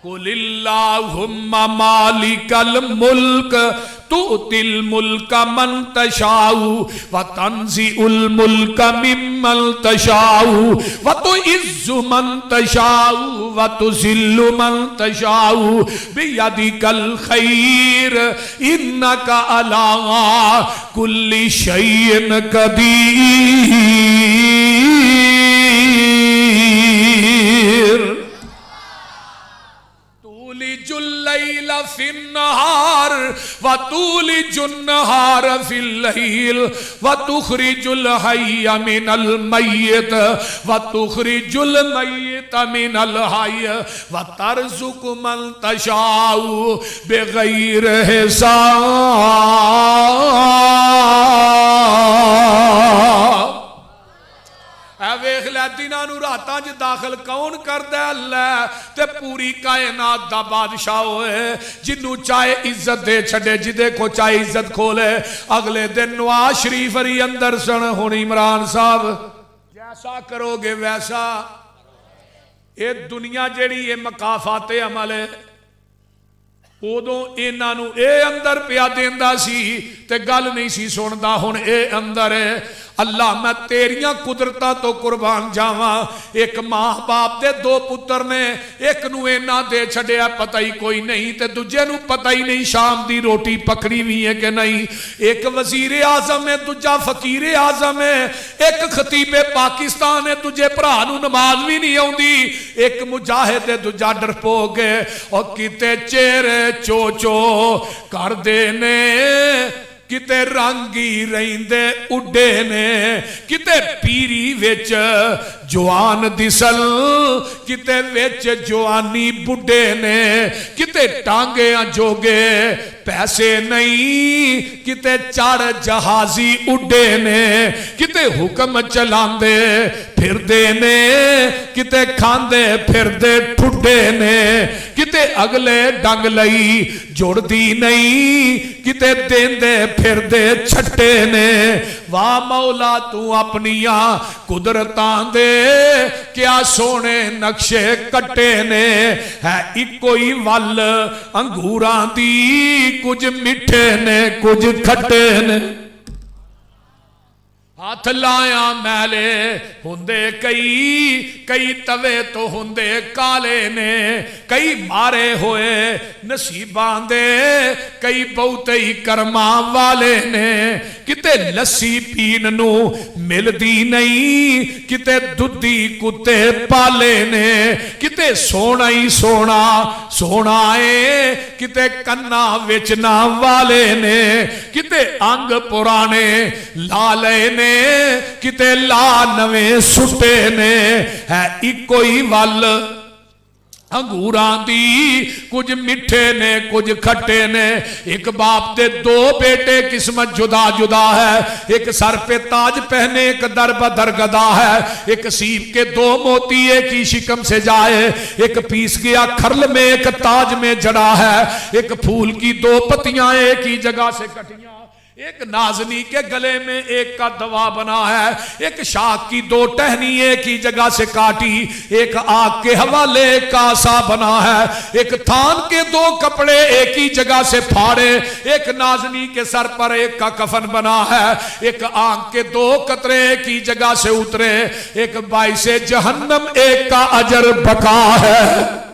कुलिल्लाहुम्मा मालिकल मुल्क तुतिल मुल्क मन तशाउ व तंज़िउल मुल्क मिम्मन तशाउ व तुइज़्ज़ु मन तशाउ व तुज़िल्लु मन तशाउ बियदिकल खैर इन्नका अला कुल्ली शैइन कदीर। तुलिजुल-लैल फिन-नहार व तुलिजुन-नहार फिल-लैल व तुखरिजुल-हय्य मिनल मय्यित व तुखरिजुल-मय्यित मिनल हय्य व तर्ज़ुक़ु मन तशाउ बिग़ैर हिसाब। वेख लै दिनां नूं रातां च दाखिल कौन करदा? अल्लाह। ते पूरी कायनात दा बादशाह होए, जिन्नू चाहे इज्जत दे छड़े, जिदे को चाहे इज्जत खोले। अगले दिन नवाज शरीफ हरी अंदर सन। हुण इमरान साहब जैसा करोगे वैसा। ये दुनिया जेड़ी ये मकाफाते अमल है, उदों इन्हां नूं ए अंदर पिया देंदा सी ते गल नहीं सी सुनदा। हुण ए अंदर है। अल्लाह मैं तेरियां कुदरतां तो कुर्बान जावां। एक मां बाप दे दो पुत्र ने, एक नूं इन्हां दे छड़िया पता ही कोई नहीं, ते दूजे नूं पता ही नहीं शाम दी रोटी पकड़ी भी है कि नहीं। एक वजीर आजम है, दूजा फकीर आजम है। एक खतीबे पाकिस्तान है, दूजे भरा नूं नमाज भी नहीं आउंदी। एक मुजाहिद है, दूजा डरपोक है। और किते चेहरे चो चो करदे ने, किते रंगी रहिंदे उड्डे ने, किते पीरी विच जवान दिसल, किते विच जवानी बुढ़े ने, किते टांगे जोगे पैसे नहीं, किते चढ़ जहाजी उड्डे ने, किते हुक्म चलांदे फिरदे ने, किते खांदे फिरदे ठुड्डे ने, किते अगले डंग लई जुड़दी नहीं, किते देंदे फिरदे छट्टे ने। वाह मौला तू अपनिया कुदरतां दे क्या सोने नक्शे कट्टे ने। है इको ही वल अंगूरां दी, कुछ मिठे ने कुछ खट्टे ने। हाथ लाया मैले हुंदे कई, कई तवे तो हुंदे काले ने, कई मारे होए नसीबां दे, कई बहुते ही कर्मां वाले ने। किते लस्सी पीन नू मिलदी नहीं, किते दुधी कुत्ते पाले ने, किते सोना ही सोना सोना है, किते कन्ना विच ना वाले ने, किते अंग पुराने लाले ने, किते ला नवे सुटे ने। है इको ही वल अंगूरां दी, कुछ मिठे ने कुछ खट्टे ने। एक बाप दे दो बेटे, किस्मत जुदा जुदा है। एक सर पे ताज पहने, एक दर बदर गदा है। एक सीप के दो मोती एक ही शिकम से जाए, एक पीस गया खरल में एक ताज में जड़ा है। एक फूल की दो पत्तियां एक ही जगह से कटियां, एक नाजनी के गले में एक का दवा बना है। एक शाख की दो टहनी एक ही जगह से काटी, एक आग के हवाले का सा बना है। एक थान के दो कपड़े एक ही जगह से फाड़े, एक नाजनी के सर पर एक का कफन बना है। एक आग के दो कतरे एक ही जगह से उतरे, एक बाइसे जहन्नम एक का अजर बका है।